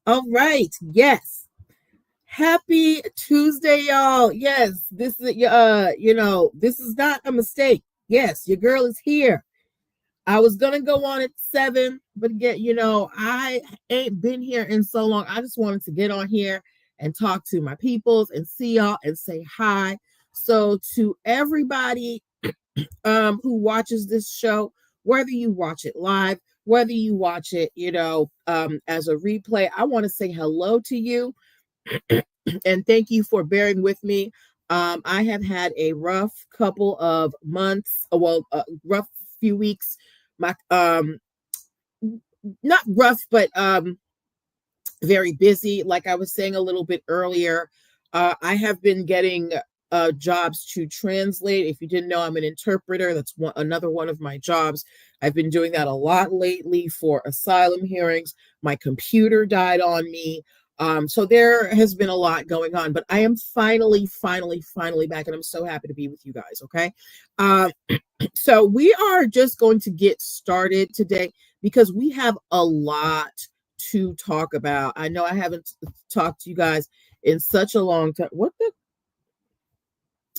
All right. Yes. Happy Tuesday, y'all. Yes, this is this is not a mistake. Yes, your girl is here. I was gonna go on at 7, but again, I ain't been here in so long. I just wanted to get on here and talk to my peoples and see y'all and say hi. So to everybody who watches this show, whether you watch it live, whether you watch it, as a replay, I want to say hello to you and thank you for bearing with me. I have had a rough couple of months, rough few weeks. My Not rough, but very busy. Like I was saying a little bit earlier, I have been getting jobs to translate. If you didn't know, I'm an interpreter. That's another one of my jobs. I've been doing that a lot lately for asylum hearings. My computer died on me. So there has been a lot going on, but I am finally back, and I'm so happy to be with you guys. Okay. Uh, so we are just going to get started today because we have a lot to talk about. I know I haven't talked to you guys in such a long time.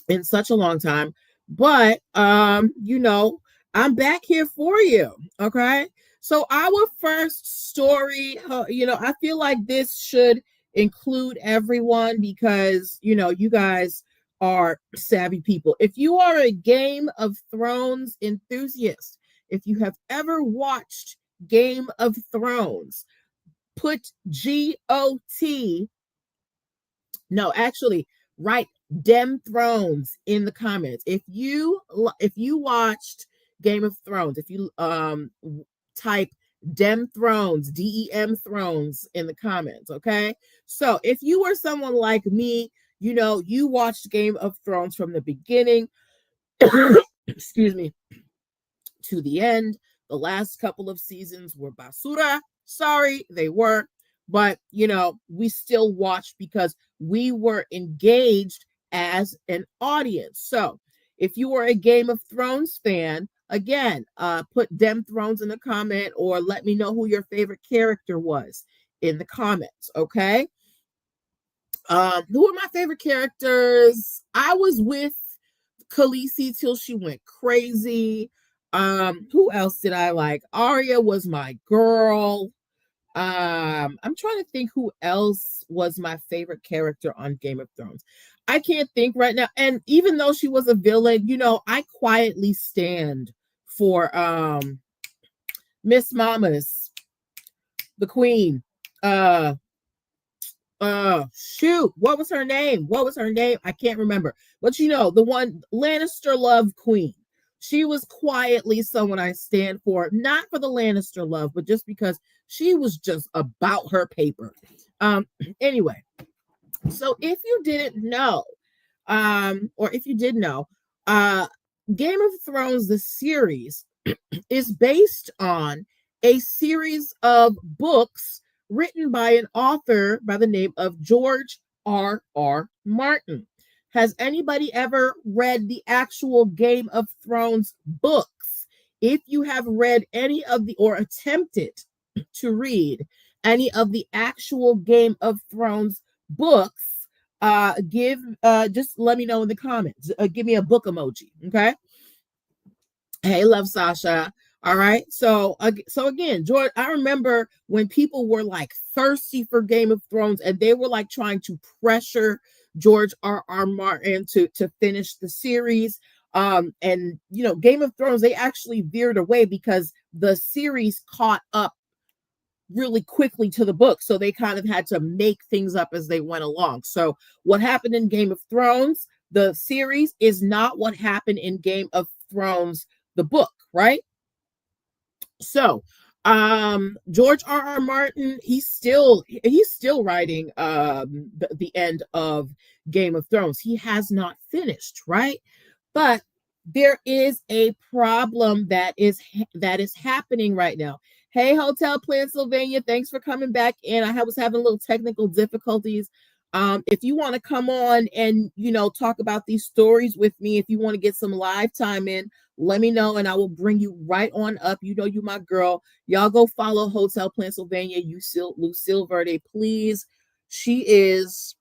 In such a long time, but I'm back here for you. Okay. So our first story, I feel like this should include everyone because you guys are savvy people. If you are a Game of Thrones enthusiast, if you have ever watched Game of Thrones, put GOT. No, actually, write Dem Thrones in the comments. If you watched Game of Thrones, if you type Dem Thrones, DEM Thrones in the comments, okay? So if you were someone like me, you watched Game of Thrones from the beginning, excuse me, to the end. The last couple of seasons were basura. Sorry, they were. But, we still watched because we were engaged as an audience. So if you were a Game of Thrones fan, again, put Dem Thrones in the comment or let me know who your favorite character was in the comments, okay? Who are my favorite characters? I was with Khaleesi till she went crazy. Who else did I like? Arya was my girl. I'm trying to think who else was my favorite character on Game of Thrones. I can't think right now. And even though she was a villain, I quietly stand for Miss Mamas, the queen. Shoot, what was her name? I can't remember. But the one Lannister love queen. She was quietly someone I stand for, not for the Lannister love, but just because she was just about her paper. Anyway, so if you didn't know, or if you did know, Game of Thrones, the series, is based on a series of books written by an author by the name of George R.R. Martin. Has anybody ever read the actual Game of Thrones books? If you have read any of or attempted to read any of the actual Game of Thrones books, just let me know in the comments. Give me a book emoji, okay? Hey, love Sasha. All right. So again, George, I remember when people were like thirsty for Game of Thrones and they were like trying to pressure George R.R. Martin to finish the series. And Game of Thrones, they actually veered away because the series caught up really quickly to the book. So they kind of had to make things up as they went along. So what happened in Game of Thrones, the series, is not what happened in Game of Thrones, the book, right? So George R.R. Martin, he's still writing the end of Game of Thrones. He has not finished, right? But there is a problem that is happening right now. Hey, Hotel Pennsylvania, thanks for coming back in. I was having a little technical difficulties. If you want to come on and talk about these stories with me, if you want to get some live time in, let me know and I will bring you right on up. You know, you my girl. Y'all go follow Hotel Pennsylvania, Lucille Verde, please. She is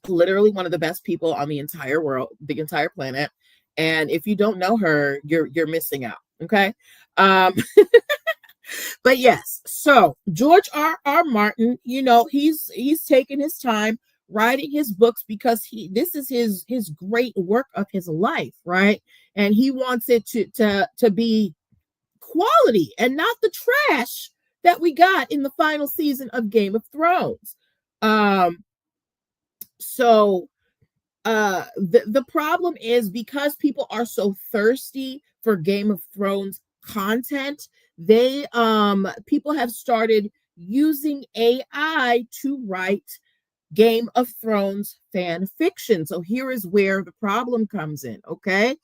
literally one of the best people on the entire world, the entire planet. And if you don't know her, you're missing out. Okay. Um, but yes, so George R. Martin, you know, he's taken his time writing his books because this is his great work of his life, right? And he wants it to be quality and not the trash that we got in the final season of Game of Thrones. Um, so the problem is because people are so thirsty for Game of Thrones content, they people have started using AI to write Game of Thrones fan fiction. So here is where the problem comes in. Okay.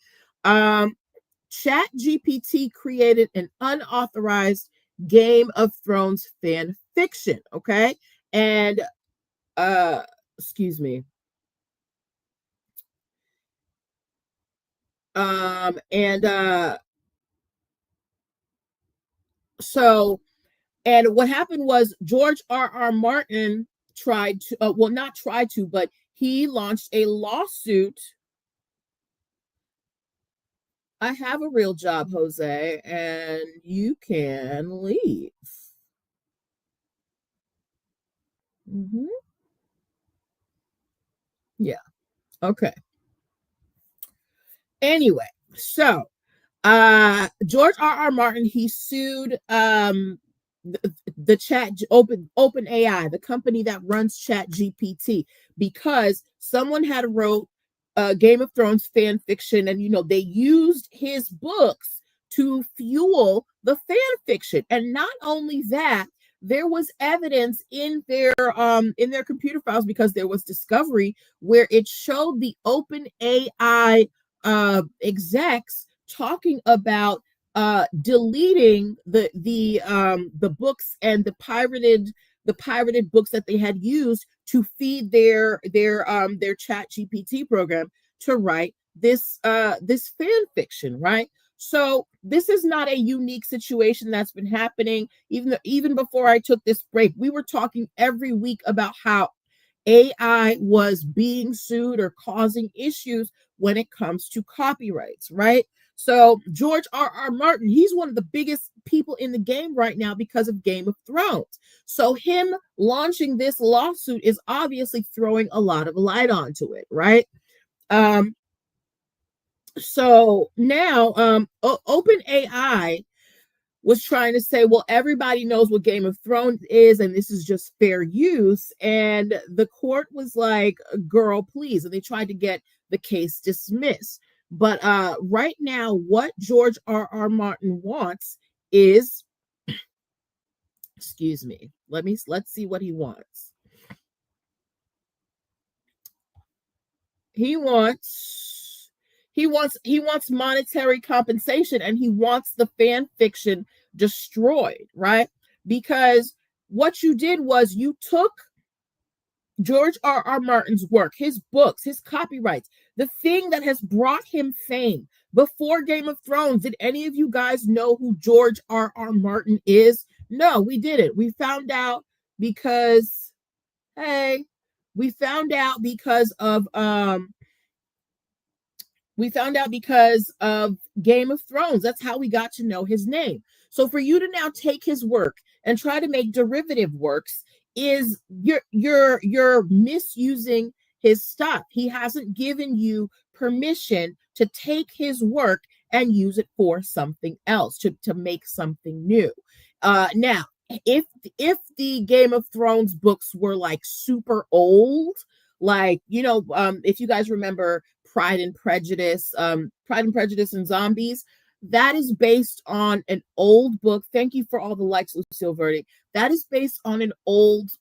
Chat GPT created an unauthorized Game of Thrones fan fiction. Okay. And excuse me. And so and what happened was George R. Martin tried to well, not tried to, but he launched a lawsuit. I have a real job, Jose, and you can leave. Mm-hmm. Yeah. Okay. Anyway, so George R. Martin, he sued the chat open AI, the company that runs Chat GPT, because someone had wrote Game of Thrones fan fiction, and you know they used his books to fuel the fan fiction. And not only that, there was evidence in their computer files, because there was discovery where it showed the open AI execs talking about deleting the books and the pirated books that they had used to feed their Chat GPT program to write this fan fiction, right? So this is not a unique situation that's been happening. Even before I took this break, we were talking every week about how AI was being sued or causing issues when it comes to copyrights, right? So George R. Martin, he's one of the biggest people in the game right now because of Game of Thrones. So him launching this lawsuit is obviously throwing a lot of light onto it, right? Um, so now OpenAI was trying to say, well, everybody knows what Game of Thrones is, and this is just fair use. And the court was like, girl, please. And they tried to get the case dismissed. But right now, what George R. Martin wants is, excuse me, let's see what he wants. He wants monetary compensation, and he wants the fan fiction destroyed, right? Because what you did was you took George R. Martin's work, his books, his copyrights, the thing that has brought him fame. Before Game of Thrones, did any of you guys know who George R. Martin is? No, we didn't. We found out because, hey, we found out because of Game of Thrones. That's how we got to know his name. So for you to now take his work and try to make derivative works is you're misusing his stuff. He hasn't given you permission to take his work and use it for something else, to make something new. Now, if the Game of Thrones books were like super old, like, you know, if you guys remember Pride and Prejudice, and Zombies, that is based on an old book. Thank you for all the likes, Lucille Verde. That is based on an old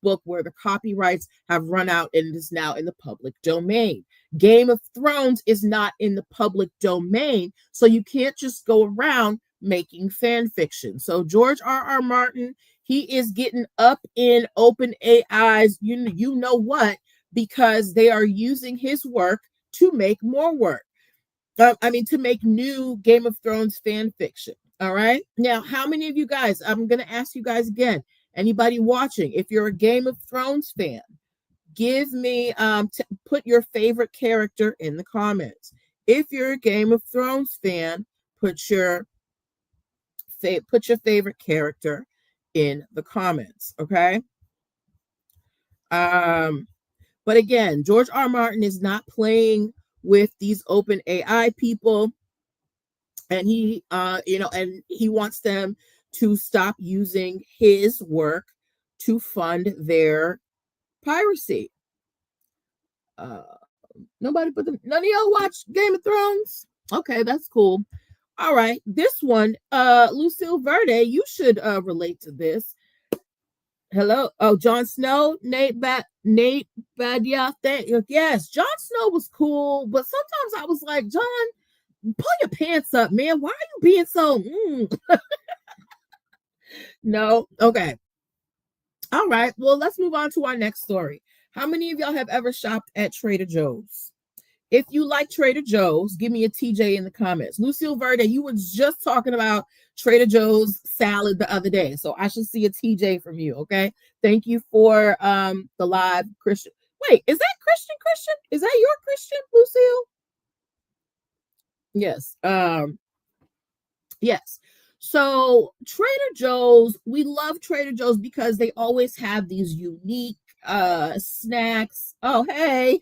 book where the copyrights have run out and is now in the public domain. Game of Thrones is not in the public domain, so you can't just go around making fan fiction. So George R. Martin, he is getting up in OpenAI's you know what, because they are using his work to make more work. To make new Game of Thrones fan fiction. All right. Now, how many of you guys, I'm going to ask you guys again, anybody watching, if you're a Game of Thrones fan, give me, put your favorite character in the comments. If you're a Game of Thrones fan, put your favorite character in the comments. Okay. But again, George R. Martin is not playing with these open AI people, and he wants them to stop using his work to fund their piracy. None of y'all watch Game of Thrones? Okay, that's cool. All right, this one, Lucille Verde, you should relate to this. Hello. Oh, Jon Snow, Nate Badia. Yes, Jon Snow was cool, but sometimes I was like, Jon, pull your pants up, man. Why are you being so? No. Okay. All right. Well, let's move on to our next story. How many of y'all have ever shopped at Trader Joe's? If you like Trader Joe's, give me a TJ in the comments. Lucille Verde, you were just talking about Trader Joe's salad the other day, so I should see a TJ from you. Okay. Thank you for the live Christian. Wait, is that Christian? Is that your Christian, Lucille? Yes. Yes. So Trader Joe's, we love Trader Joe's because they always have these unique snacks. Oh, hey.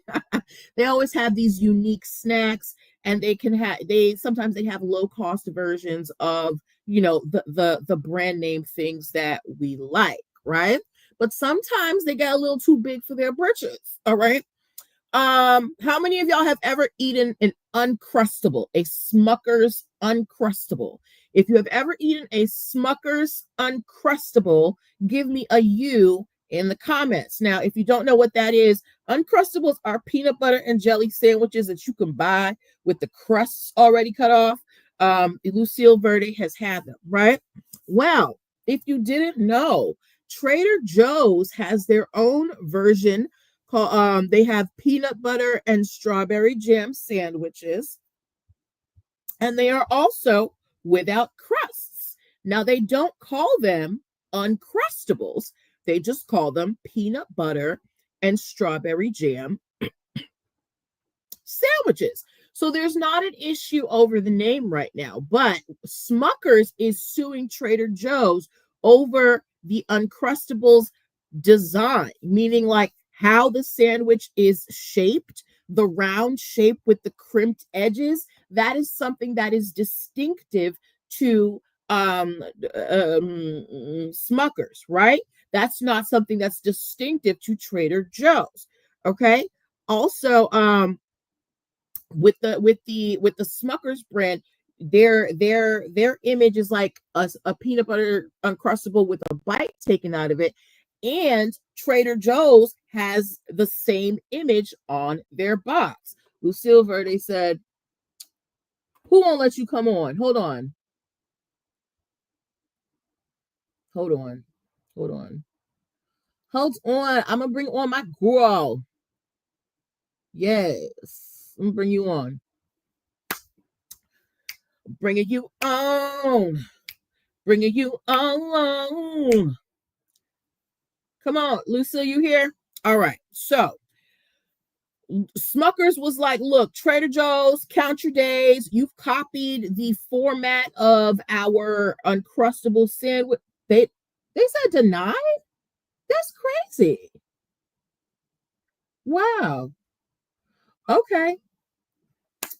They always have these unique snacks, and sometimes they have low cost versions of, the brand name things that we like, right? But sometimes they get a little too big for their britches. All right. How many of y'all have ever eaten an Uncrustable, a Smucker's Uncrustable? If you have ever eaten a Smucker's Uncrustable, give me a U in the comments. Now, if you don't know what that is, Uncrustables are peanut butter and jelly sandwiches that you can buy with the crusts already cut off. Lucille Verde has had them, right? Well, if you didn't know, Trader Joe's has their own version called, they have peanut butter and strawberry jam sandwiches, and they are also without crusts. Now, they don't call them Uncrustables. They just call them peanut butter and strawberry jam sandwiches. So there's not an issue over the name right now, but Smucker's is suing Trader Joe's over the Uncrustables design, meaning like how the sandwich is shaped, the round shape with the crimped edges. That is something that is distinctive to Smucker's, right? That's not something that's distinctive to Trader Joe's. Okay. Also, with the Smucker's brand, their image is like a peanut butter Uncrustable with a bite taken out of it, and Trader Joe's has the same image on their box. Lucille Verde said, "Who won't let you come on? Hold on. I'm gonna bring on my girl. Yes, I'm gonna bring you on. Bringing you on. Come on, Lucille, you here? All right. So Smucker's was like, look, Trader Joe's, count your days. You've copied the format of our Uncrustable sandwich. They said deny? That's crazy. Wow. Okay.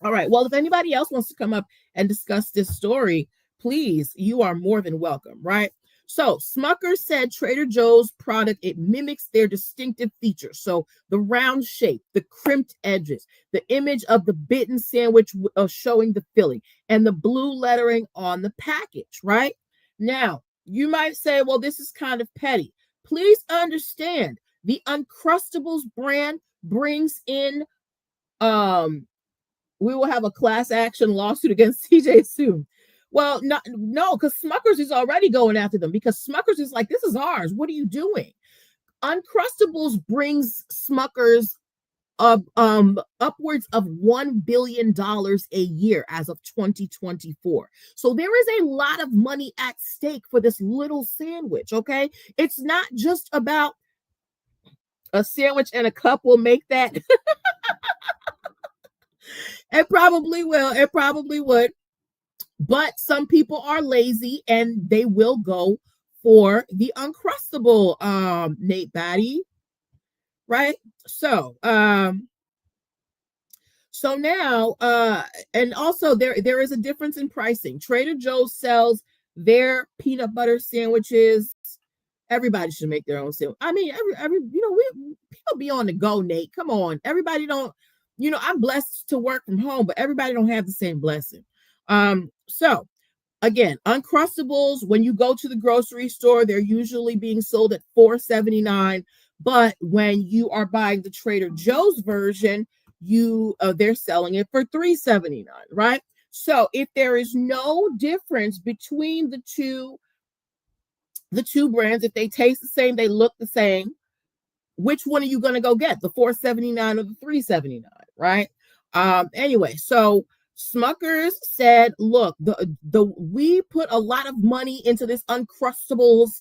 All right. Well, if anybody else wants to come up and discuss this story, please, you are more than welcome, right? So Smucker said Trader Joe's product, it mimics their distinctive features. So the round shape, the crimped edges, the image of the bitten sandwich showing the filling, and the blue lettering on the package, right? Now, you might say, well, this is kind of petty. Please understand, the Uncrustables brand brings in, we will have a class action lawsuit against CJ soon. Well, no, because Smucker's is already going after them, because Smucker's is like, this is ours. What are you doing? Uncrustables brings Smucker's upwards of $1 billion a year as of 2024. So there is a lot of money at stake for this little sandwich. Okay, it's not just about a sandwich and a cup will make that. It probably will. It probably would. But some people are lazy and they will go for the Uncrustable, Nate Batty, right? So now, and also there is a difference in pricing. Trader Joe's sells their peanut butter sandwiches. Everybody should make their own sandwich. I mean, every people be on the go, Nate. Come on, everybody don't. I'm blessed to work from home, but everybody don't have the same blessing. So again, Uncrustables, when you go to the grocery store, they're usually being sold at $4.79. But when you are buying the Trader Joe's version, they're selling it for $3.79, right? So if there is no difference between the two brands, if they taste the same, they look the same, which one are you going to go get? The $4.79 or the $3.79, right? Anyway, so Smuckers said, look, we put a lot of money into this Uncrustables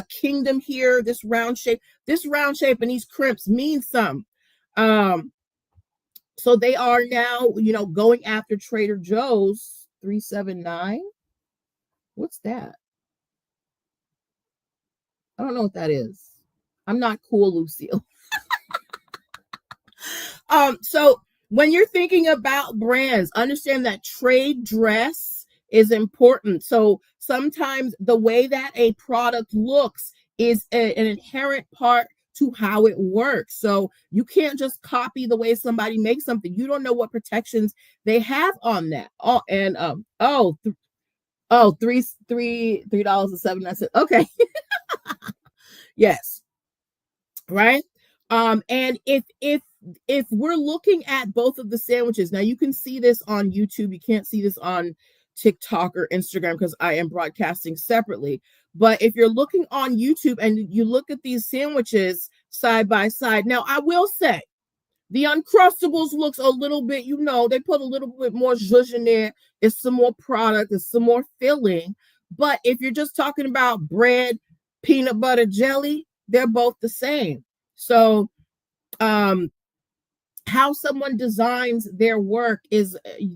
kingdom here, this round shape and these crimps mean something. So they are now, going after Trader Joe's. $3.79. What's that? I don't know what that is. I'm not cool, Lucille. So when you're thinking about brands, understand that trade dress is important. So sometimes the way that a product looks is an inherent part to how it works. So you can't just copy the way somebody makes something. You don't know what protections they have on that. $3.79. Okay. Yes. Right. And if we're looking at both of the sandwiches, now you can see this on YouTube. You can't see this on TikTok or Instagram because I am broadcasting separately. But if you're looking on YouTube and you look at these sandwiches side by side, now I will say the Uncrustables looks a little bit, they put a little bit more zhuzh in there. It's some more product, it's some more filling. But if you're just talking about bread, peanut butter, jelly, they're both the same. So how someone designs their work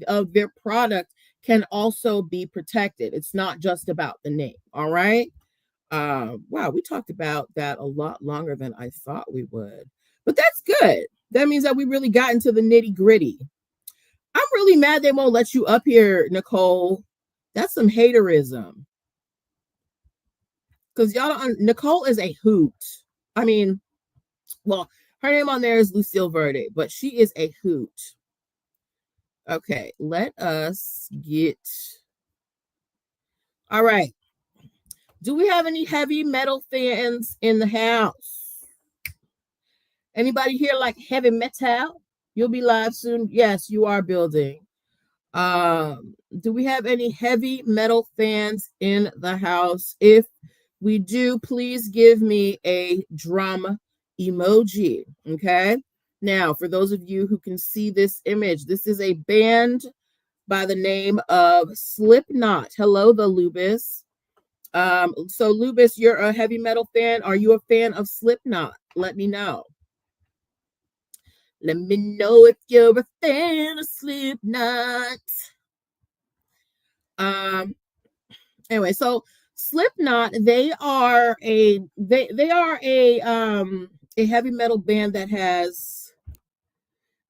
of their product can also be protected. It's not just about the name. All right. Wow, we talked about that a lot longer than I thought we would, but that's good. That means that we really got into the nitty gritty. I'm really mad they won't let you up here, Nicole. That's some haterism. Because Nicole is a hoot. I mean, well, her name on there is Lucille Verde, but she is a hoot. Okay, let us get. All right. Do we have any heavy metal fans in the house? Anybody here like heavy metal? You'll be live soon. Yes, you are building. Do we have any heavy metal fans in the house? If we do, please give me a drum emoji. Okay. Now, for those of you who can see this image, this is a band by the name of Slipknot. Hello, the Lubis. So Lubis, you're a heavy metal fan. Are you a fan of Slipknot? Let me know. Let me know if you're a fan of Slipknot. Anyway, so Slipknot, they are a heavy metal band that has,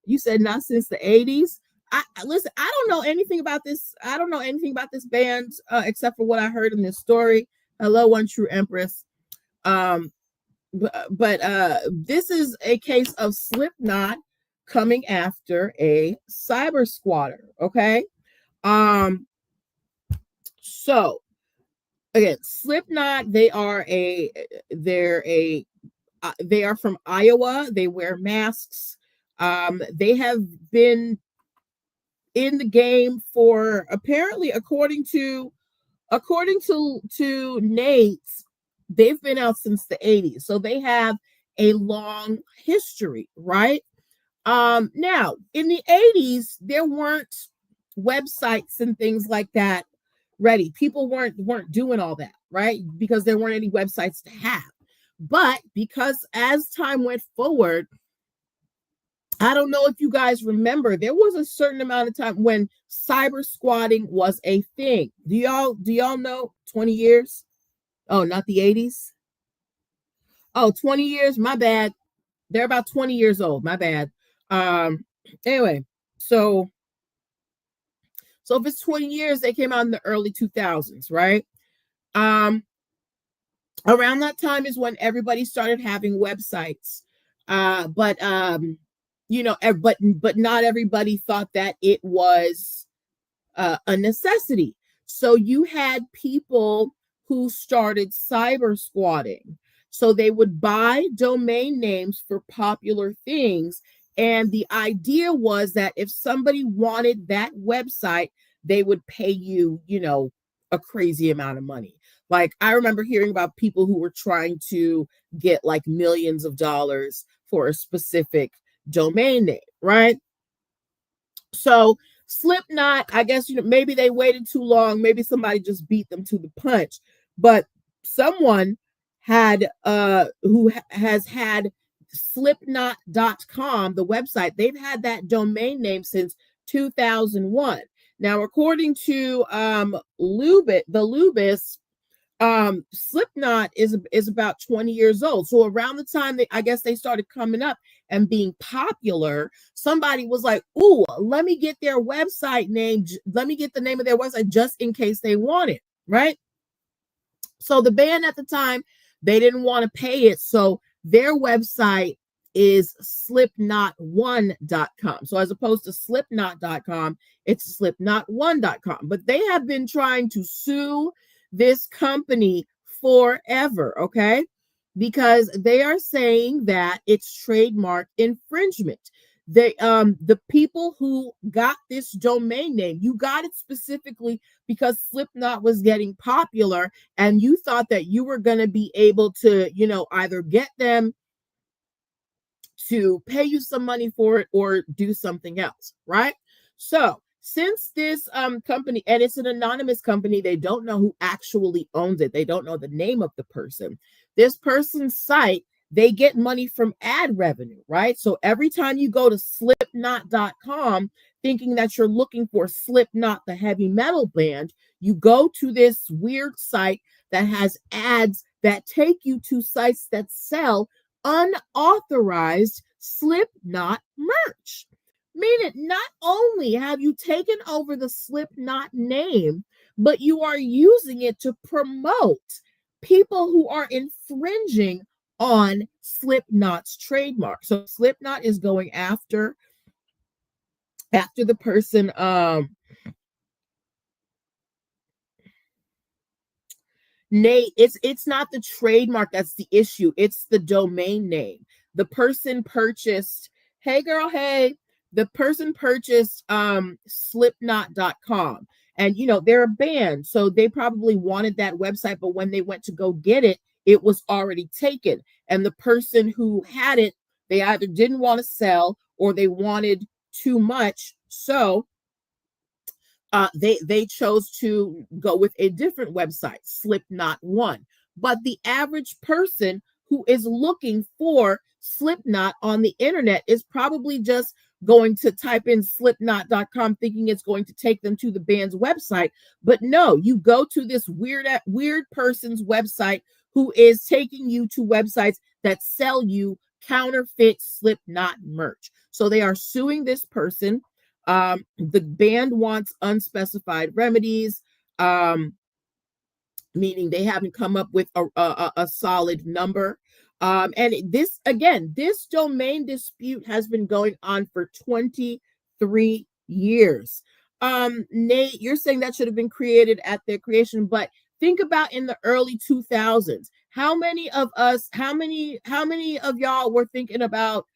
you said not since the 80s. Listen, I don't know anything about this. I don't know anything about this band except for what I heard in this story. Hello, One True Empress. But this is a case of Slipknot coming after a cyber squatter. Okay. So again, Slipknot, they are from Iowa. They wear masks. They have been in the game for, apparently, according to Nate, they've been out since the 80s. So they have a long history, right? Now in the 80s, there weren't websites and things like that ready. People weren't doing all that, right? Because there weren't any websites to have. But because as time went forward, I don't know if you guys remember, there was a certain amount of time when cyber squatting was a thing. Do y'all know 20 years? Oh, not the 80s? Oh, 20 years, my bad. They're about 20 years old, my bad. Um anyway, so if it's 20 years, they came out in the early 2000s, right? Um Around that time is when everybody started having websites. But but not everybody thought that it was a necessity. So you had people who started cyber squatting. So they would buy domain names for popular things. And the idea was that if somebody wanted that website, they would pay you, a crazy amount of money. Like I remember hearing about people who were trying to get like millions of dollars for a specific domain name, right? So Slipknot, I guess, maybe they waited too long. Maybe somebody just beat them to the punch. But someone had has had slipknot.com, the website, they've had that domain name since 2001. Now, according to Lubis, Slipknot is about 20 years old. So around the time I guess they started coming up and being popular, somebody was like, "Ooh, let me get their website name. Let me get the name of their website just in case they want it." Right? So the band at the time, they didn't want to pay it, so their website is slipknot1.com. So as opposed to slipknot.com, it's slipknot1.com. But they have been trying to sue this company forever, okay? Because they are saying that it's trademark infringement. The people who got this domain name, you got it specifically because Slipknot was getting popular, and you thought that you were going to be able to, either get them to pay you some money for it or do something else, right? So since this company, and it's an anonymous company, they don't know who actually owns it, they don't know the name of the person. This person's site, they get money from ad revenue, right? So every time you go to slipknot.com thinking that you're looking for Slipknot, the heavy metal band, you go to this weird site that has ads that take you to sites that sell unauthorized Slipknot merch. Meaning, not only have you taken over the Slipknot name, but you are using it to promote people who are infringing on Slipknot's trademark. So Slipknot is going after the person. Nate, it's not the trademark that's the issue. It's the domain name. The person purchased, hey girl, hey, the person purchased slipknot.com. And they're a band, so they probably wanted that website, but when they went to go get it, it was already taken. And the person who had it, they either didn't want to sell or they wanted too much. So they chose to go with a different website, Slipknot One. But the average person who is looking for Slipknot on the internet is probably just going to type in slipknot.com thinking it's going to take them to the band's website. But no, you go to this weird person's website who is taking you to websites that sell you counterfeit Slipknot merch. So they are suing this person. The band wants unspecified remedies, meaning they haven't come up with a solid number. And this domain dispute has been going on for 23 years. Nate, you're saying that should have been created at their creation, but think about in the early 2000s, how many of y'all were thinking about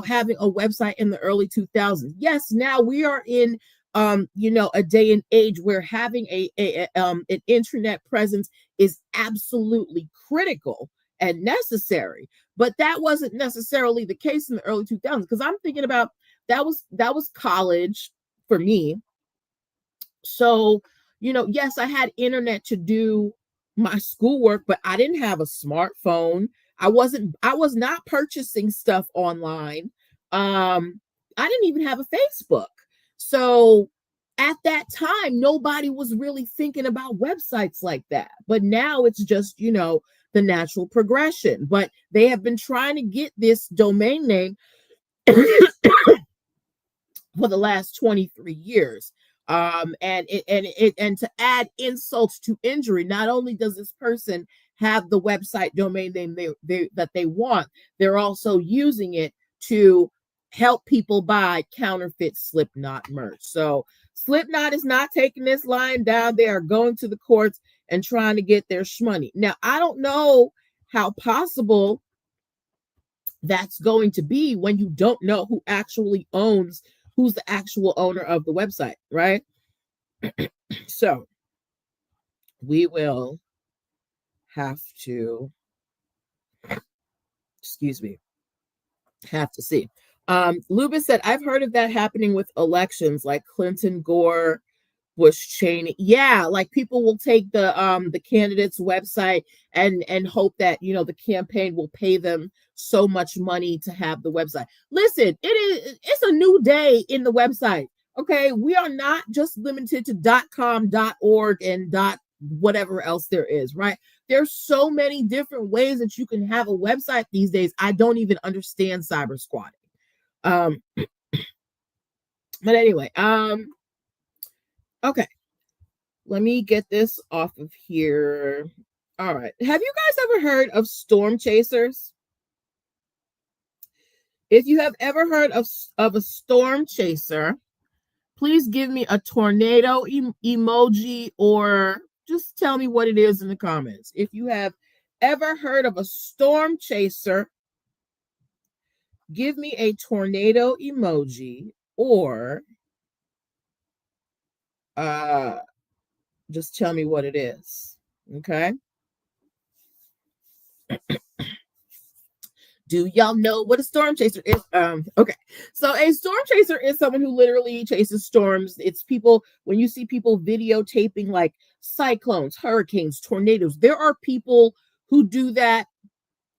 having a website in the early 2000s? Yes, now we are in a day and age where having an internet presence is absolutely critical. and necessary. But that wasn't necessarily the case in the early 2000s, because I'm thinking about that was college for me. So, yes, I had internet to do my schoolwork, but I didn't have a smartphone. I was not purchasing stuff online. I didn't even have a Facebook. So at that time, nobody was really thinking about websites like that. But now it's just, the natural progression. But they have been trying to get this domain name for the last 23 years. And to add insults to injury, not only does this person have the website domain name that they want, they're also using it to help people buy counterfeit Slipknot merch. So Slipknot is not taking this line down. They are going to the courts and trying to get their shmoney. Now, I don't know how possible that's going to be when you don't know who's the actual owner of the website, right? So we will have to, have to see. Lubis said, I've heard of that happening with elections like Clinton, Gore, Bush, Cheney. Yeah, like people will take the candidate's website and hope that the campaign will pay them so much money to have the website. Listen, it's a new day in the website. Okay, we are not just limited to .com, .org, and whatever else there is, right? There's so many different ways that you can have a website these days. I don't even understand cyber squatting. But anyway, okay. Let me get this off of here. All right. Have you guys ever heard of storm chasers? If you have ever heard of a storm chaser, please give me a tornado emoji, or just tell me what it is in the comments. If you have ever heard of a storm chaser, give me a tornado emoji, or just tell me what it is. Okay. Do y'all know what a storm chaser is? Okay. So a storm chaser is someone who literally chases storms. It's people, when you see people videotaping like cyclones, hurricanes, tornadoes, there are people who do that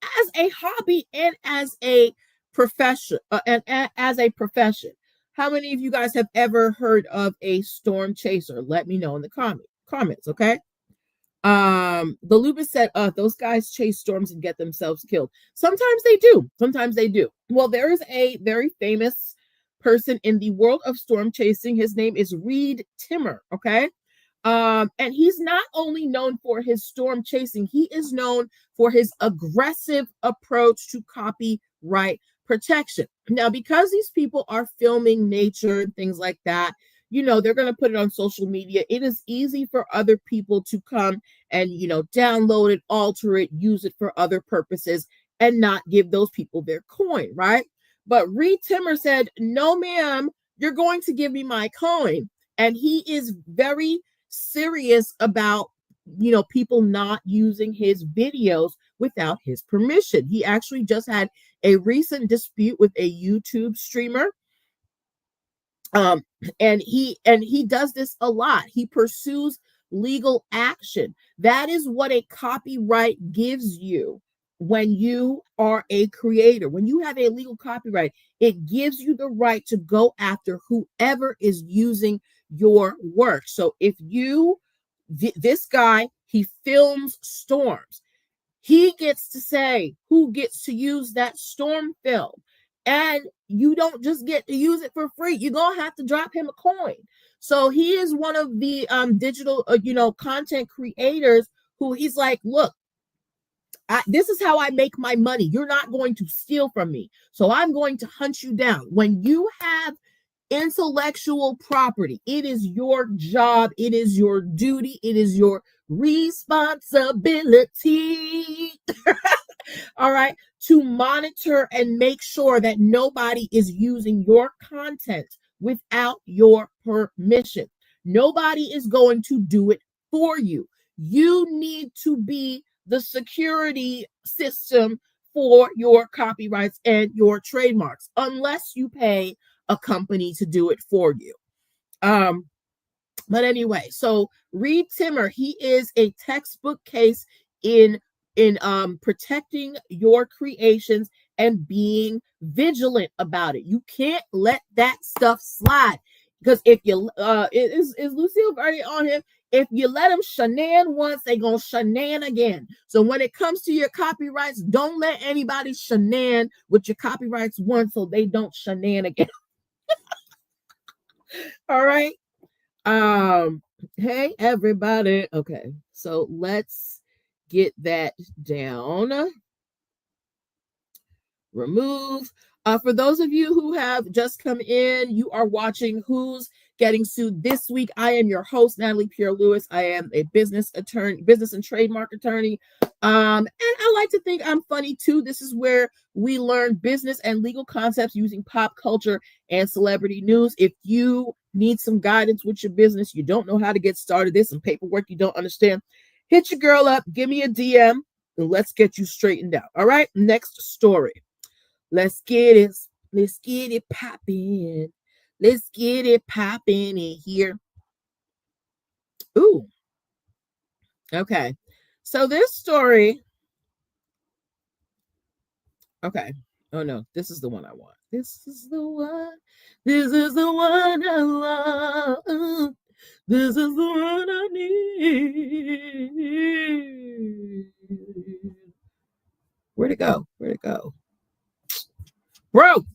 as a hobby and as a profession. As a profession. How many of you guys have ever heard of a storm chaser? Let me know in the comments, okay? The Lubis said, those guys chase storms and get themselves killed. Sometimes they do. Well, there is a very famous person in the world of storm chasing. His name is Reed Timmer. Okay. And he's not only known for his storm chasing, he is known for his aggressive approach to copyright protection. Now, because these people are filming nature and things like that, they're going to put it on social media. It is easy for other people to come and, download it, alter it, use it for other purposes, and not give those people their coin, right? But Reed Timmer said, no, ma'am, you're going to give me my coin. And he is very serious about, people not using his videos without his permission. He actually just had a recent dispute with a YouTube streamer. And he does this a lot. He pursues legal action. That is what a copyright gives you when you are a creator. When you have a legal copyright, it gives you the right to go after whoever is using your work. So if this guy, he films storms, he gets to say who gets to use that storm film. And you don't just get to use it for free. You're going to have to drop him a coin. So he is one of the digital, content creators who he's like, look, this is how I make my money. You're not going to steal from me. So I'm going to hunt you down. When you have intellectual property, it is your job. It is your duty. It is your responsibility. All right, to monitor and make sure that nobody is using your content without your permission. Nobody is going to do it for you. You need to be the security system for your copyrights and your trademarks, unless you pay a company to do it for you. But anyway, so Reed Timmer, he is a textbook case in protecting your creations and being vigilant about it. You can't let that stuff slide, because if you is Lucille already on him? If you let them shenan once, they gonna shenan again. So when it comes to your copyrights, don't let anybody shenan with your copyrights once, so they don't shenan again. All right. Hey everybody. Okay, so let's get that down. Remove. For those of you who have just come in, you are watching Who's Getting Sued This Week. I am your host, Natalie Pierre Lewis. I am a business attorney, business and trademark attorney. And I like to think I'm funny too. This is where we learn business and legal concepts using pop culture and celebrity news. If you need some guidance with your business, you don't know how to get started, there's some paperwork you don't understand, hit your girl up, give me a DM, and let's get you straightened out. All right, next story. Let's get it popping. Let's get it popping in here. Ooh. Okay. So this story. Okay. Oh no, this is the one I want. This is the one. This is the one I want. This is the one I need. Where'd it go? Where'd it go? Bro.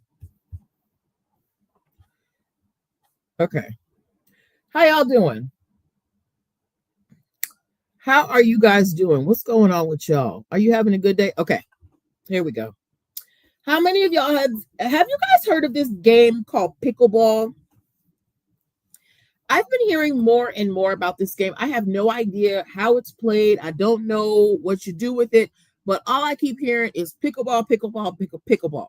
Okay. How y'all doing? How are you guys doing? What's going on with y'all? Are you having a good day? Okay. Here we go. How many of y'all have you guys heard of this game called pickleball? I've been hearing more and more about this game. I have no idea how it's played. I don't know what you do with it, but all I keep hearing is pickleball, pickleball, pickleball.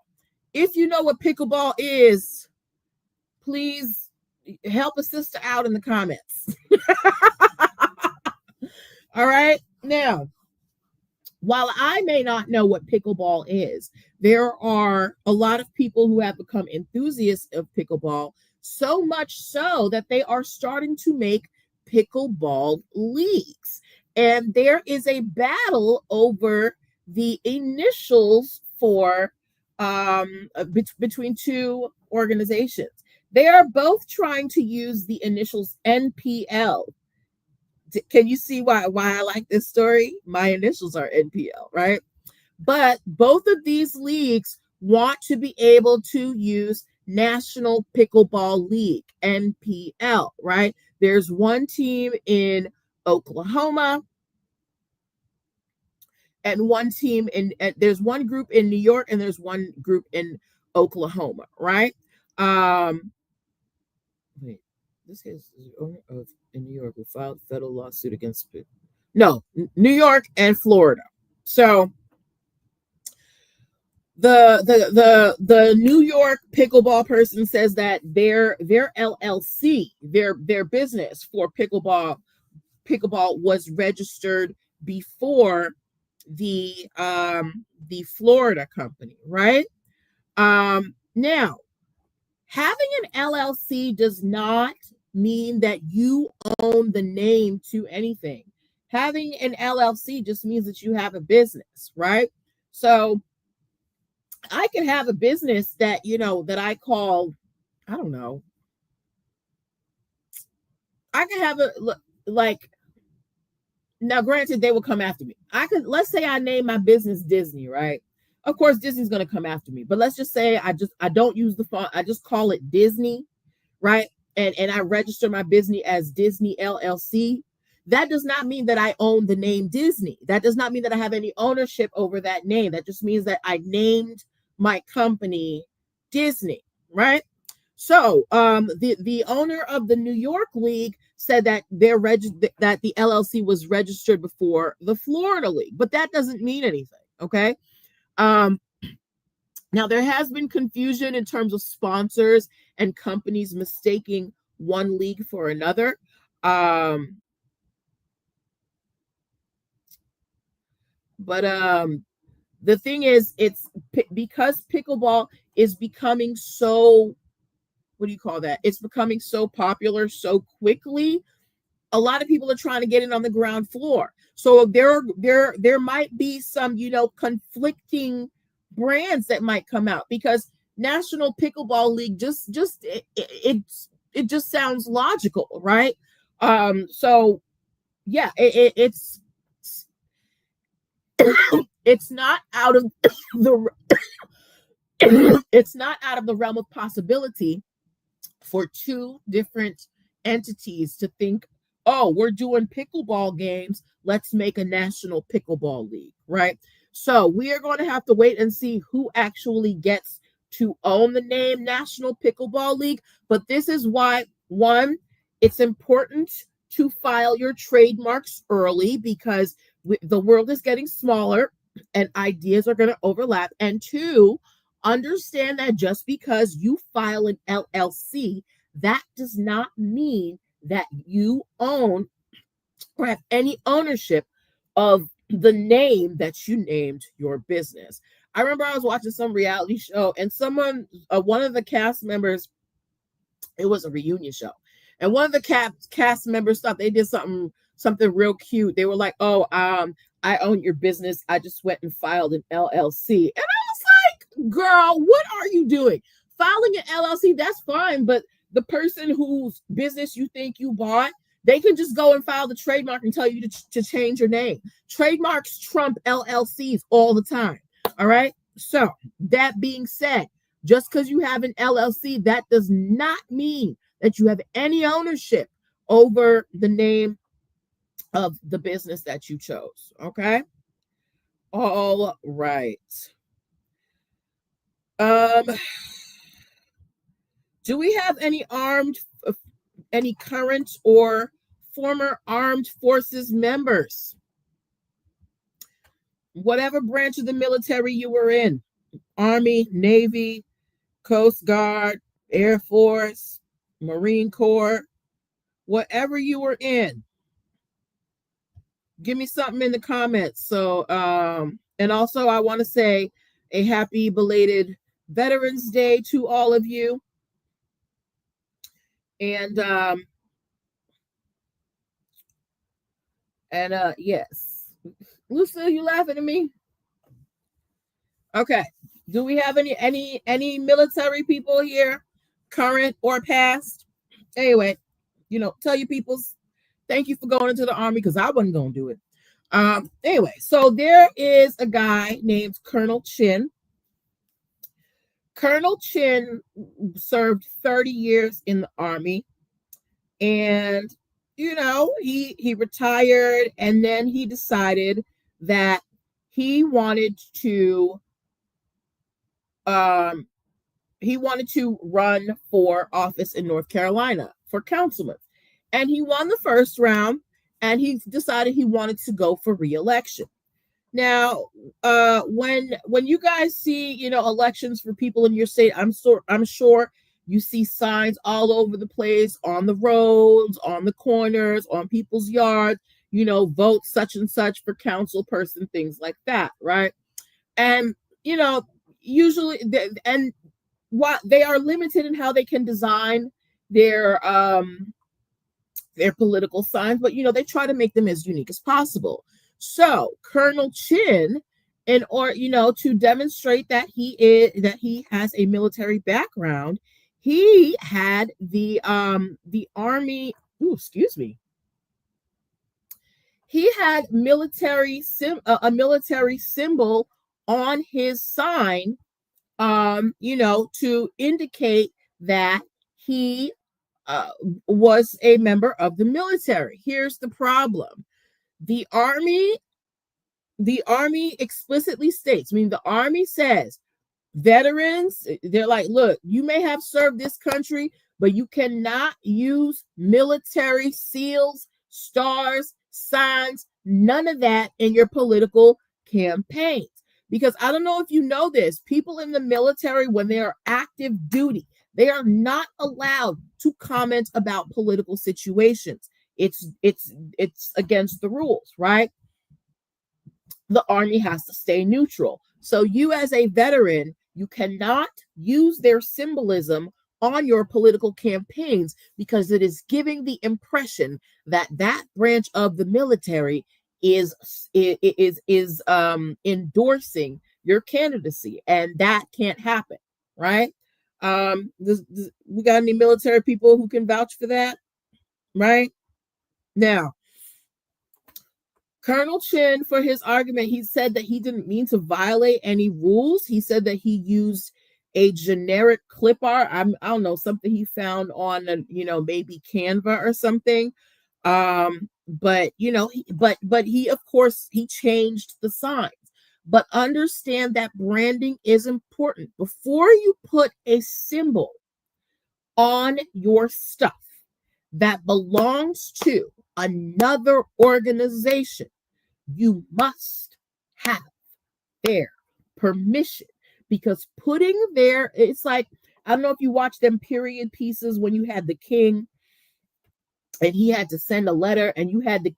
If you know what pickleball is, please help a sister out in the comments. All right. Now, while I may not know what pickleball is, there are a lot of people who have become enthusiasts of pickleball, so much so that they are starting to make pickleball leagues. And there is a battle over the initials for between two organizations. They are both trying to use the initials NPL. Can you see why I like this story? My initials are NPL, right? But both of these leagues want to be able to use National Pickleball League, NPL, right? There's one team in Oklahoma and one team there's one group in New York and there's one group in Oklahoma, right? Wait, this is the owner of in New York who filed a federal lawsuit against New York and Florida. So the New York pickleball person says that their LLC, their business for pickleball was registered before the Florida company, right? Now, having an LLC does not mean that you own the name to anything. Having an LLC just means that you have a business, right? So I can have a business that, that I call, I don't know. I can have now granted, they will come after me. Let's say I name my business Disney, right? Of course, Disney's going to come after me, but let's just say I don't use the font. I just call it Disney, right? And I register my business as Disney LLC. That does not mean that I own the name Disney. That does not mean that I have any ownership over that name. That just means that I named my company Disney, right? So the owner of the New York League said that that the LLC was registered before the Florida League, but that doesn't mean anything, okay? Now, there has been confusion in terms of sponsors and companies mistaking one league for another. But the thing is, it's because pickleball is becoming so, what do you call that? It's becoming so popular so quickly. A lot of people are trying to get in on the ground floor. So there might be some, conflicting brands that might come out, because National Pickleball League just it just sounds logical, right? So yeah, it's not out of the it's not out of the realm of possibility for two different entities to think, oh, we're doing pickleball games, let's make a national pickleball league, right? So we are going to have to wait and see who actually gets to own the name National Pickleball League. But this is why, one, it's important to file your trademarks early, because the world is getting smaller and ideas are going to overlap. And two, understand that just because you file an LLC, that does not mean that you own or have any ownership of the name that you named your business. I remember I was watching some reality show, and one of the cast members, it was a reunion show, and one of the cast members thought they did something real cute. They were like, "Oh, I own your business. I just went and filed an LLC," and I was like, "Girl, what are you doing? Filing an LLC, that's fine, but the person whose business you think you bought, they can just go and file the trademark and tell you to change your name. Trademarks trump LLCs all the time. All right. So, that being said, just because you have an LLC, that does not mean that you have any ownership over the name of the business that you chose. Okay. All right. Do we have any current or former armed forces members? Whatever branch of the military you were in, Army, Navy, Coast Guard, Air Force, Marine Corps, whatever you were in, give me something in the comments. So, and also I want to say a happy belated Veterans Day to all of you. And yes. Lucia, you laughing at me? Okay. Do we have any military people here, current or past? Anyway, tell your peoples, thank you for going into the Army, because I wasn't going to do it. Anyway, so there is a guy named Colonel Chin. Colonel Chin served 30 years in the Army, and he retired, and then he decided that he wanted to run for office in North Carolina for councilman. And he won the first round, and he decided he wanted to go for re-election. Now, when you guys see, elections for people in your state, I'm sure you see signs all over the place, on the roads, on the corners, on people's yards, vote such and such for council person, things like that, right? And, usually, and what they are limited in how they can design their political signs, but they try to make them as unique as possible. So Colonel Chin, to demonstrate that he has a military background, he had the Army. Ooh, excuse me. He had a military symbol on his sign, to indicate that he was a member of the military. Here's the problem. The Army explicitly states, the Army says, veterans, they're like, look, you may have served this country, but you cannot use military seals, stars, signs, none of that in your political campaigns. Because I don't know if you know this, people in the military, when they are active duty, they are not allowed to comment about political situations. It's against the rules, right? the Army has to stay neutral. So you as a veteran, you cannot use their symbolism on your political campaigns because it is giving the impression that that branch of the military is endorsing your candidacy, and that can't happen, right? We got any military people who can vouch for that, right? Now, Colonel Chin, for his argument, he said that he didn't mean to violate any rules. He said that he used a generic clip art. I don't know, something he found on, maybe Canva or something. But he, of course, he changed the signs. But understand that branding is important. Before you put a symbol on your stuff that belongs to another organization, you must have their permission, because putting it's like, I don't know if you watch them period pieces when you had the king and he had to send a letter, and you had the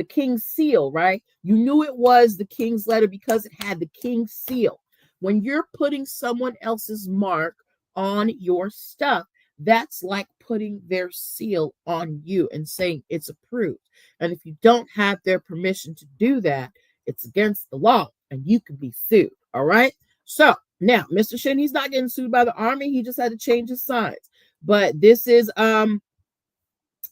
king's seal, right? You knew it was the king's letter because it had the king's seal. When you're putting someone else's mark on your stuff, that's like putting their seal on you and saying it's approved. And if you don't have their permission to do that, it's against the law and you can be sued. All right. So now Mr. Shin, he's not getting sued by the Army. He just had to change his signs. But this is, when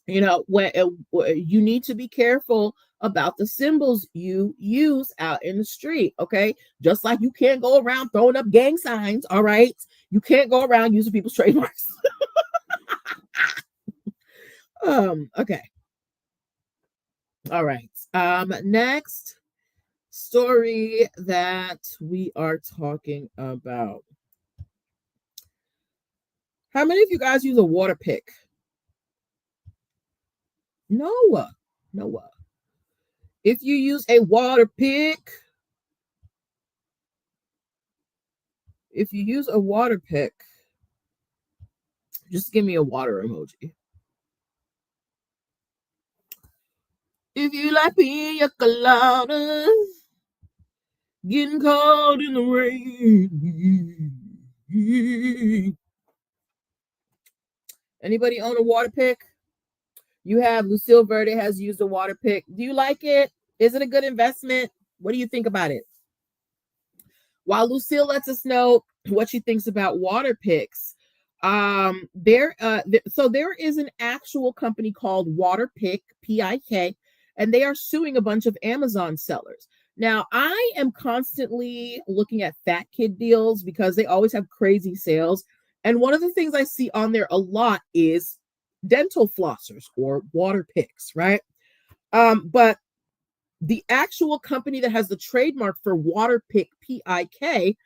you need to be careful about the symbols you use out in the street. Okay. Just like you can't go around throwing up gang signs. All right. You can't go around using people's trademarks. Okay. All right. Next story that we are talking about. How many of you guys use a water pick? Noah. If you use a water pick, just give me a water emoji. If you like pina coladas, getting cold in the rain. Anybody own a water pick? You have Lucille Verde has used a water pick. Do you like it? Is it a good investment? What do you think about it? While Lucille lets us know what she thinks about water picks, so there is an actual company called Water Pick, PIK, and they are suing a bunch of Amazon sellers. Now, I am constantly looking at fat kid deals because they always have crazy sales. And one of the things I see on there a lot is dental flossers or water picks, right? But the actual company that has the trademark for Water Pick, PIK,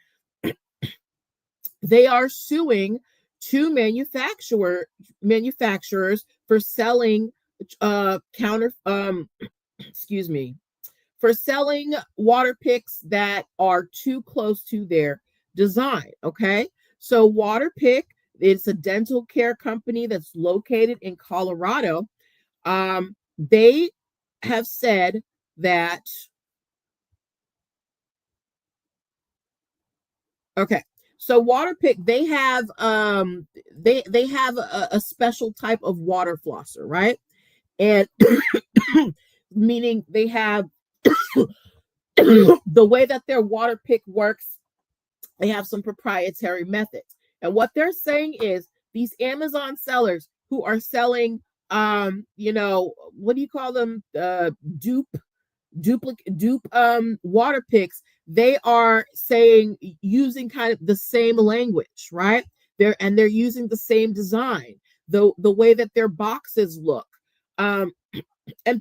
they are suing two manufacturers for selling for selling water picks that are too close to their design. Okay, so Water Pick, it's a dental care company that's located in Colorado. They have said that, okay, so Water Pick, they have they have a special type of water flosser, right? And meaning they have the way that their Water Pick works, they have some proprietary methods. And what they're saying is these Amazon sellers who are selling what do you call them? Dupe water picks, they are saying, using kind of the same language, right? They're using the same design, the way that their boxes look. And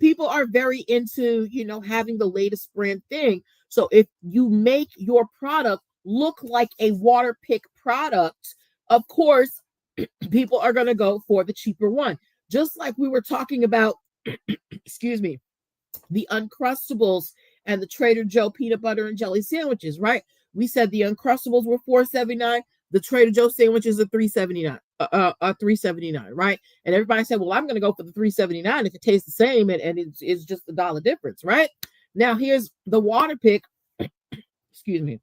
people are very into, having the latest brand thing. So if you make your product look like a Water Pick product, of course, people are going to go for the cheaper one. Just like we were talking about, excuse me, the Uncrustables and the Trader Joe peanut butter and jelly sandwiches, right? We said the Uncrustables were $4.79. The Trader Joe sandwiches are $3.79. $3.79, right? And everybody said, well, I'm going to go for the $3.79 if it tastes the same and it's just $1 difference, right? Now here's the water pick. Excuse me.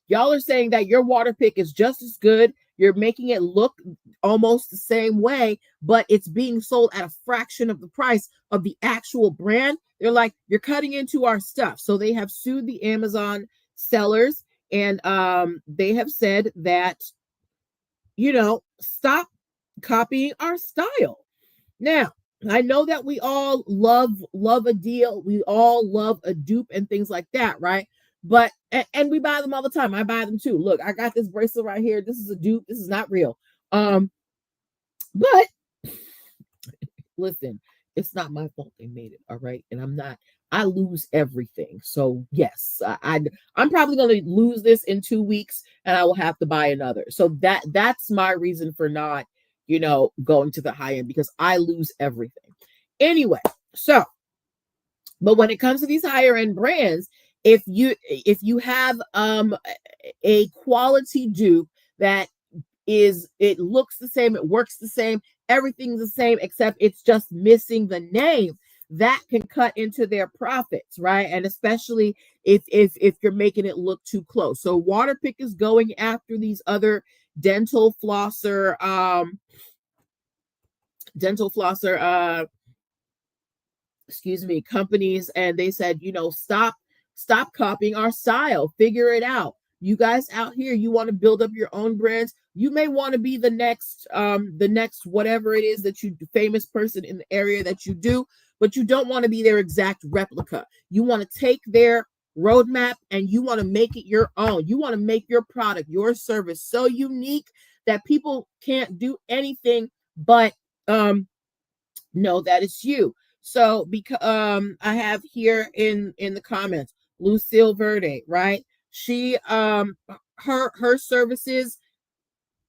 Y'all are saying that your water pick is just as good. You're making it look almost the same way, but it's being sold at a fraction of the price of the actual brand. They're like, you're cutting into our stuff. So they have sued the Amazon sellers, and they have said that, stop copying our style. Now, I know that we all love a deal. We all love a dupe and things like that, right? But and we buy them all the time. I buy them too. Look, I got this bracelet right here. This is a dupe. This is not real. But listen, it's not my fault they made it. All right, and I lose everything. So yes, I'm probably going to lose this in 2 weeks, and I will have to buy another. So that's my reason for not, going to the high end, because I lose everything. Anyway, so, but when it comes to these higher end brands, if you have a quality dupe that it looks the same, it works the same, everything's the same, except it's just missing the name, that can cut into their profits, right? And especially if you're making it look too close. So Waterpik is going after these other dental flosser companies, and they said, stop copying our style, figure it out. You guys out here, you want to build up your own brands. You may want to be the next whatever it is that you famous person in the area that you do, but you don't want to be their exact replica. You want to take their roadmap and you want to make it your own. You want to make your product, your service so unique that people can't do anything but know that it's you. So because I have here in the comments, Lucille Verde, right? She her services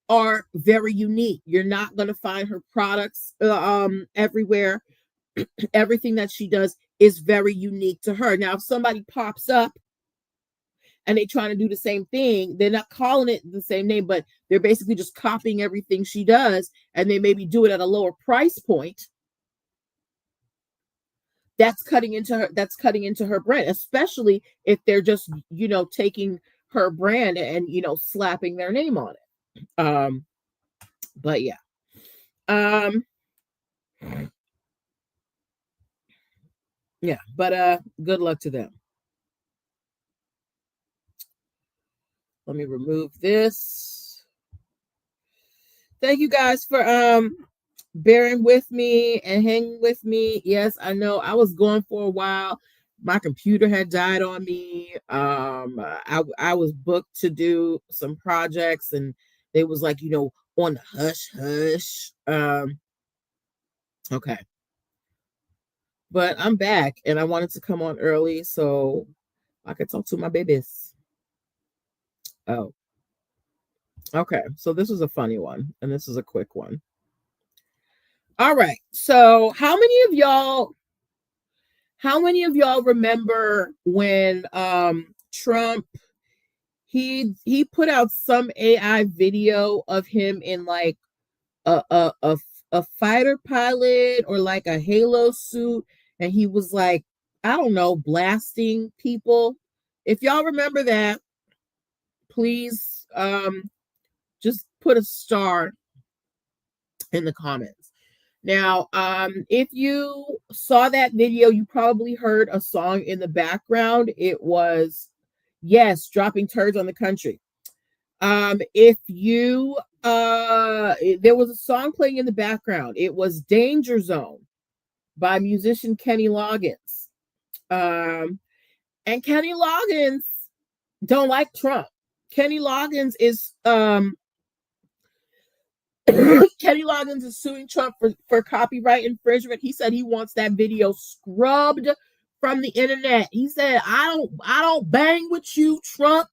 are very unique. You're not going to find her products everywhere. Everything that she does is very unique to her. Now, if somebody pops up and they trying to do the same thing, they're not calling it the same name, but they're basically just copying everything she does, and they maybe do it at a lower price point. That's cutting into her brand, especially if they're just, taking her brand and, slapping their name on it. But yeah. Yeah, but good luck to them. Let me remove this. Thank you guys for bearing with me and hanging with me. Yes, I know I was going for a while. My computer had died on me. I was booked to do some projects, and they was like, on the hush. Okay. But I'm back, and I wanted to come on early so I could talk to my babies. Oh. Okay, so this was a funny one, and this is a quick one. All right. So how many of y'all remember when Trump he put out some AI video of him in like a fighter pilot or like a Halo suit, and he was like, I don't know, blasting people? If y'all remember that, please just put a star in the comments. Now, if you saw that video, you probably heard a song in the background. It was, yes, Dropping Turds on the Country. If you there was a song playing in the background. It was Danger Zone by musician Kenny Loggins. And Kenny Loggins don't like Trump. Kenny Loggins is Kenny Loggins is suing Trump for copyright infringement. He said he wants that video scrubbed from the internet. He said, I don't bang with you, Trump.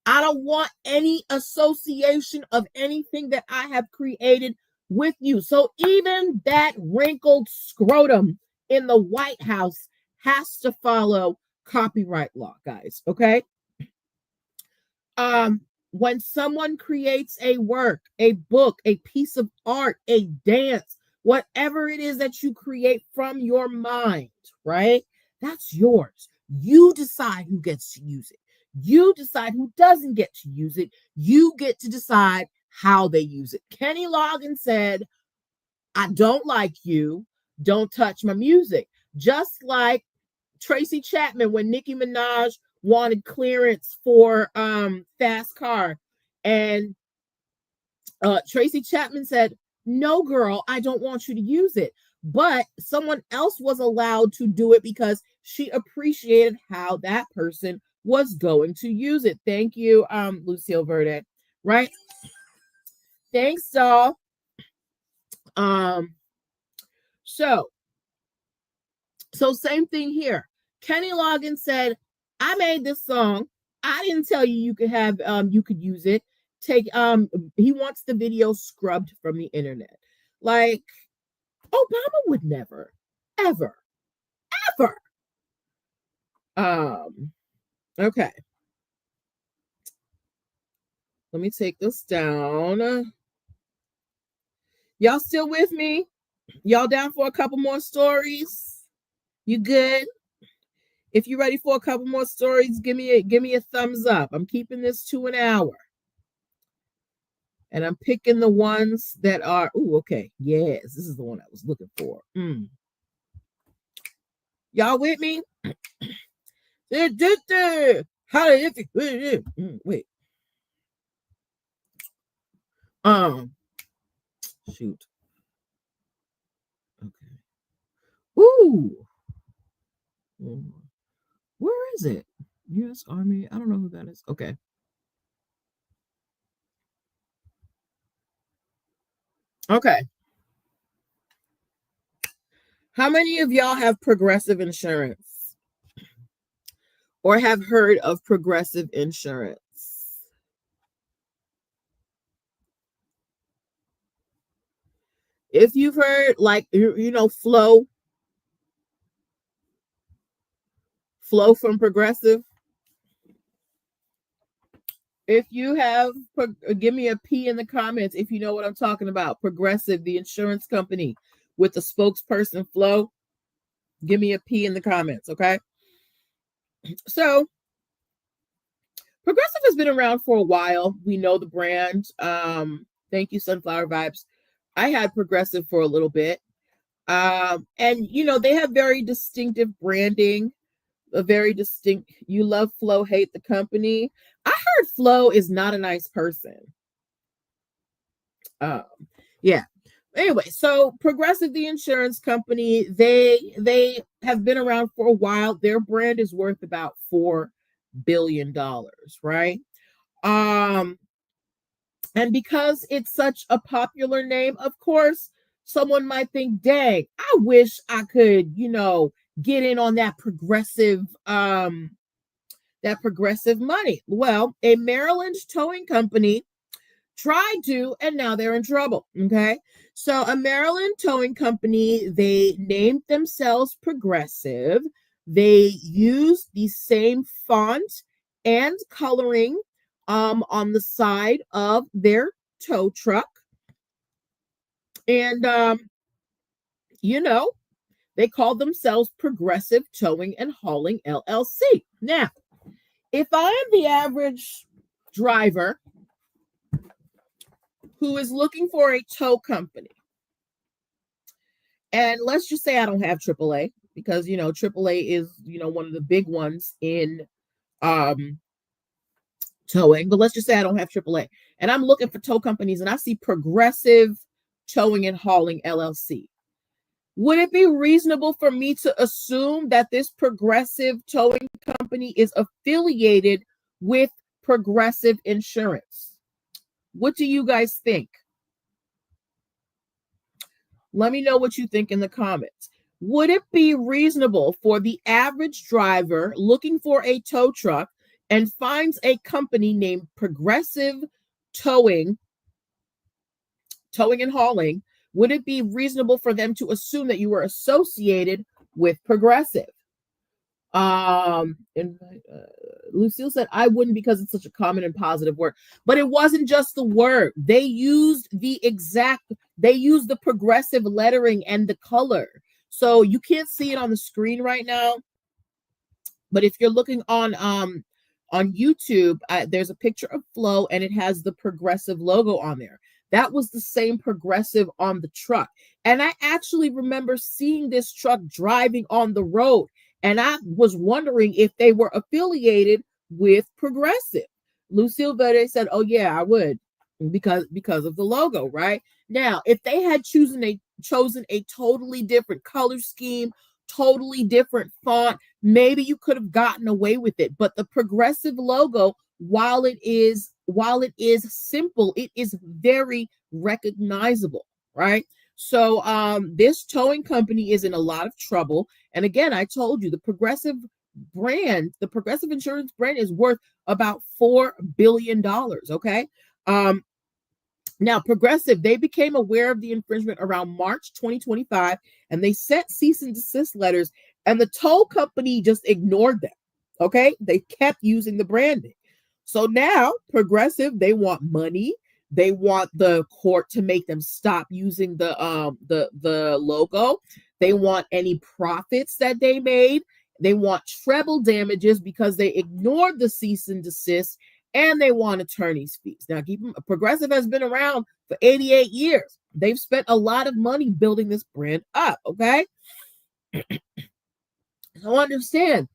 I don't want any association of anything that I have created with you. So even that wrinkled scrotum in the White House has to follow copyright law, guys. Okay. When someone creates a work, a book, a piece of art, a dance, whatever it is that you create from your mind, right? That's yours. You decide who gets to use it. You decide who doesn't get to use it. You get to decide how they use it. Kenny Loggins said, I don't like you. Don't touch my music. Just like Tracy Chapman when Nicki Minaj wanted clearance for Fast Car. And Tracy Chapman said, no, girl, I don't want you to use it. But someone else was allowed to do it because she appreciated how that person was going to use it. Thank you, Lucille Verde. Right? Thanks, doll. So same thing here. Kenny Loggins said, I made this song. I didn't tell you could have you could use it. He wants the video scrubbed from the internet. Like Obama would never, ever. Okay. Let me take this down. Y'all still with me? Y'all down for a couple more stories? You good? If you're ready for a couple more stories, give me a thumbs up. I'm keeping this to an hour. And I'm picking the ones that are, okay. Yes, this is the one I was looking for. Y'all with me? Wait. Shoot. Okay. Where is it? U.S. Army. I don't know who that is. Okay. Okay. How many of y'all have Progressive insurance or have heard of Progressive insurance? If you've heard, like, Flo from Progressive. If you have, give me a P in the comments if you know what I'm talking about. Progressive, the insurance company with the spokesperson Flo. Give me a P in the comments, okay? So, Progressive has been around for a while. We know the brand. Thank you, Sunflower Vibes. I had Progressive for a little bit. And, they have very distinctive branding. A very distinct, you love Flo, hate the company. I heard Flo is not a nice person. Yeah. Anyway, so Progressive, the insurance company, they have been around for a while. Their brand is worth about $4 billion, right? And because it's such a popular name, of course, someone might think, dang, I wish I could, get in on that progressive money. Well, a Maryland towing company tried to, and now they're in trouble. Okay. So a Maryland towing company, they named themselves Progressive. They used the same font and coloring on the side of their tow truck. And they called themselves Progressive Towing and Hauling LLC. Now, if I am the average driver who is looking for a tow company, and let's just say I don't have AAA, because AAA is one of the big ones in towing, but let's just say I don't have AAA, and I'm looking for tow companies, and I see Progressive Towing and Hauling LLC. Would it be reasonable for me to assume that this Progressive towing company is affiliated with Progressive Insurance? What do you guys think? Let me know what you think in the comments. Would it be reasonable for the average driver looking for a tow truck and finds a company named Progressive Towing and Hauling? Would it be reasonable for them to assume that you were associated with Progressive? Lucille said, I wouldn't, because it's such a common and positive word. But it wasn't just the word. They used the Progressive lettering and the color. So you can't see it on the screen right now, But if you're looking on YouTube, there's a picture of Flo and it has the Progressive logo on there. That was the same Progressive on the truck. And I actually remember seeing this truck driving on the road. And I was wondering if they were affiliated with Progressive. Lucille Verde said, "Oh yeah, I would, because of the logo, right?" Now, if they had chosen a totally different color scheme, totally different font, maybe you could have gotten away with it. But the Progressive logo, while it is simple, it is very recognizable, right? So this towing company is in a lot of trouble. And again, I told you the Progressive insurance brand is worth about $4 billion. Okay. Now, Progressive, they became aware of the infringement around March 2025, and they sent cease and desist letters, and the tow company just ignored them. Okay, they kept using the branding. So now, Progressive, they want money. They want the court to make them stop using the logo. They want any profits that they made. They want treble damages because they ignored the cease and desist, and they want attorney's fees. Now, Progressive has been around for 88 years. They've spent a lot of money building this brand up, okay? So understand,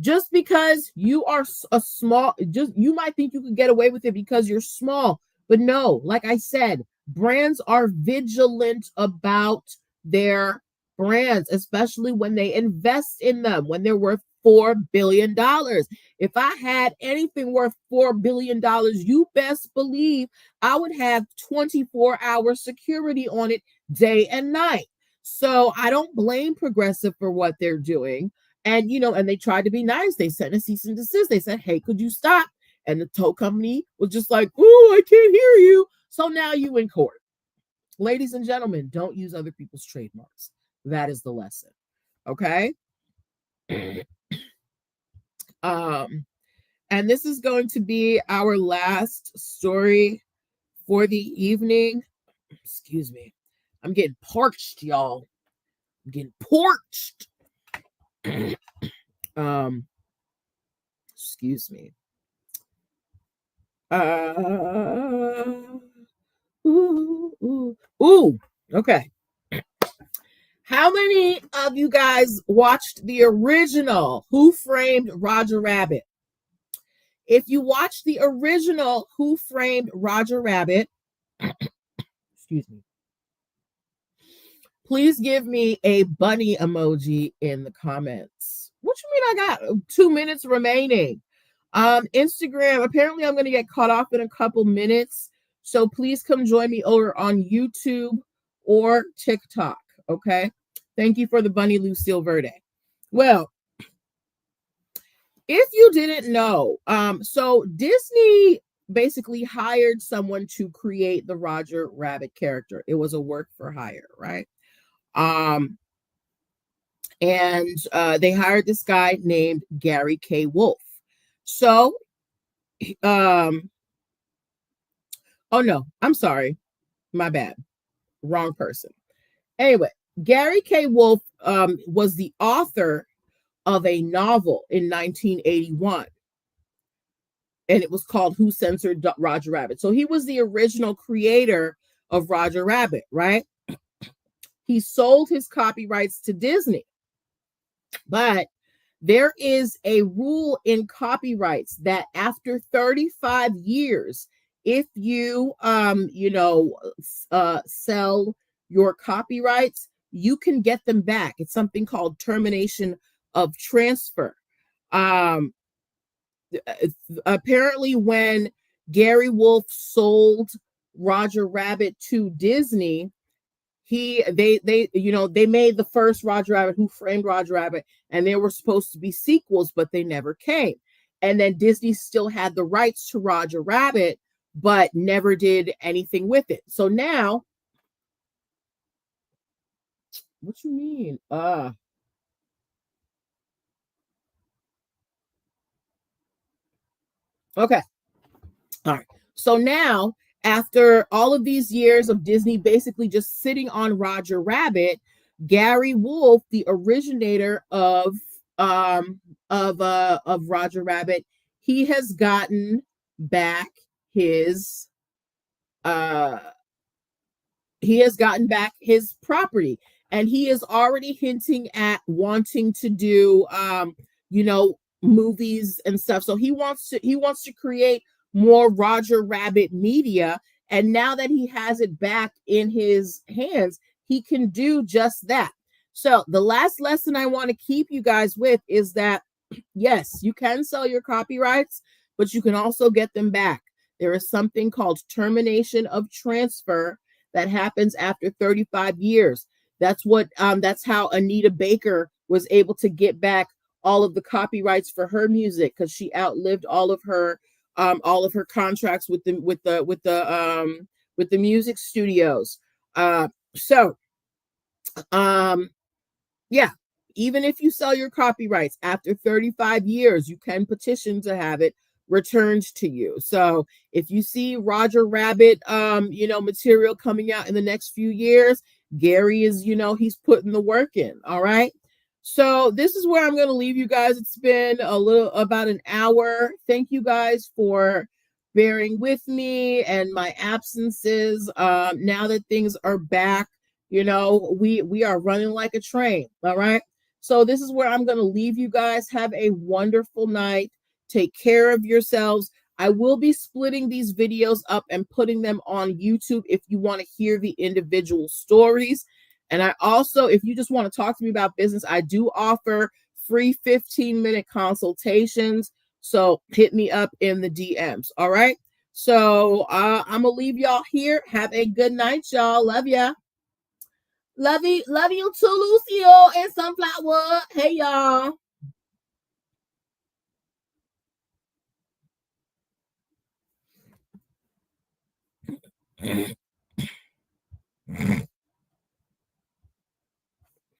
just because you are you might think you could get away with it because you're small, but no, like I said, brands are vigilant about their brands, especially when they invest in them, when they're worth $4 billion. If I had anything worth $4 billion, you best believe I would have 24-hour security on it day and night. So I don't blame Progressive for what they're doing. And, and they tried to be nice. They sent a cease and desist. They said, "Hey, could you stop?" And the tow company was just like, "Oh, I can't hear you." So now you in court. Ladies and gentlemen, don't use other people's trademarks. That is the lesson. Okay. And this is going to be our last story for the evening. Excuse me. I'm getting parched, y'all. I'm getting parched. Excuse me. Okay. How many of you guys watched the original Who Framed Roger Rabbit? If you watched the original Who Framed Roger Rabbit, excuse me, please give me a bunny emoji in the comments. What you mean I got 2 minutes remaining? Instagram, apparently I'm going to get cut off in a couple minutes. So please come join me over on YouTube or TikTok. Okay. Thank you for the bunny, Lucille Verde. Well, if you didn't know, so Disney basically hired someone to create the Roger Rabbit character. It was a work for hire, right? And they hired this guy named Gary K. Wolf. So, oh no, I'm sorry. My bad. Wrong person. Anyway, Gary K. Wolf was the author of a novel in 1981. And it was called Who Censored Roger Rabbit. So he was the original creator of Roger Rabbit, right? He sold his copyrights to Disney. But there is a rule in copyrights that after 35 years, if you sell your copyrights, you can get them back. It's something called termination of transfer. Apparently when Gary Wolf sold Roger Rabbit to Disney, they made the first Roger Rabbit, Who Framed Roger Rabbit, and there were supposed to be sequels, but they never came. And then Disney still had the rights to Roger Rabbit, but never did anything with it. So now, what you mean? Okay. All right. So now, after all of these years of Disney basically just sitting on Roger Rabbit, Gary Wolf, the originator of of Roger Rabbit, he has gotten back his uh he has gotten back his property, and he is already hinting at wanting to do you know movies and stuff. So he wants to create more Roger Rabbit media, and now that he has it back in his hands, he can do just that. So the last lesson I want to keep you guys with is that yes, you can sell your copyrights, but you can also get them back. There is something called termination of transfer that happens after 35 years. That's how Anita Baker was able to get back all of the copyrights for her music, because she outlived all of her contracts with the music studios. So yeah, even if you sell your copyrights after 35 years, you can petition to have it returned to you. So if you see Roger Rabbit material coming out in the next few years, Gary is, he's putting the work in. All right. So this is where I'm going to leave you guys. It's been about an hour. Thank you guys for bearing with me and my absences. Now that things are back, we are running like a train. All right. So this is where I'm going to leave you guys. Have a wonderful night. Take care of yourselves. I will be splitting these videos up and putting them on YouTube if you want to hear the individual stories. And I also, if you just want to talk to me about business, I do offer free 15-minute consultations. So hit me up in the DMs. All right. So I'm going to leave y'all here. Have a good night, y'all. Love ya. Love you too, Lucio and Sunflower. Hey, y'all.